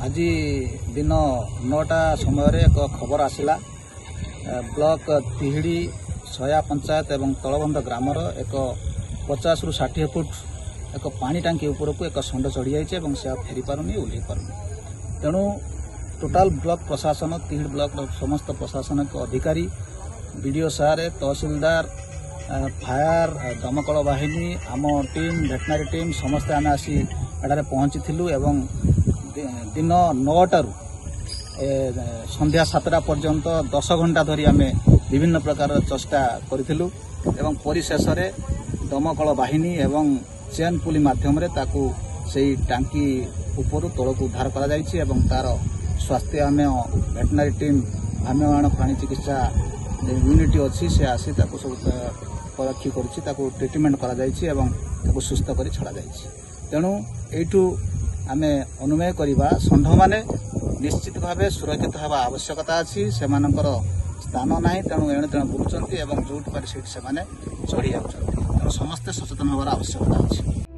आज दिन 9टा समय एक खबर आसला ब्लॉक तिहिड़ी सया पंचायत एवं तलबंध ग्रामर एक 50 ରୁ 60 फुट एक पानी टांकी उपरकू एक षंड चढ़ी जाइए से फेरी पारुनी ओह्लई पारुनी तेणु टोटाल ब्लॉक प्रशासन तिहिड़ी ब्लॉक समस्त प्रशासनिक अधिकारी बीडीओ सारे तहसीलदार फायर दमकल बाहिनी आम टीम वेटनारी टीम समस्ते आम आसी एठारे पहुंची एवं दिन 9टारू संध्या 7टा पर्यंत 10 घंटा धरी आम विभिन्न प्रकार चेष्टा करूँ एवं परिशेष दमकल बाहिनी एवं चेन पुली माध्यम से टांकी ऊपर तौक उद्धार कर तार स्वास्थ्य आम वेटनारी टीम भ्राम्यमाण प्राणी चिकित्सा यूनिट अच्छी से आसी सब परीक्षा कर ट्रिटमेंट कर सुस्थ कर छड़ा तेणु यू आम अनुमेय करवा षंढ मैंने निश्चित भाव सुरक्षित हवा आवश्यकता अच्छी से स्थान ना तेणु एणे तेणे बुलूँ जो से चढ़ी जाऊँ तेणु समस्ते सचेतन हमार आवश्यकता अच्छी।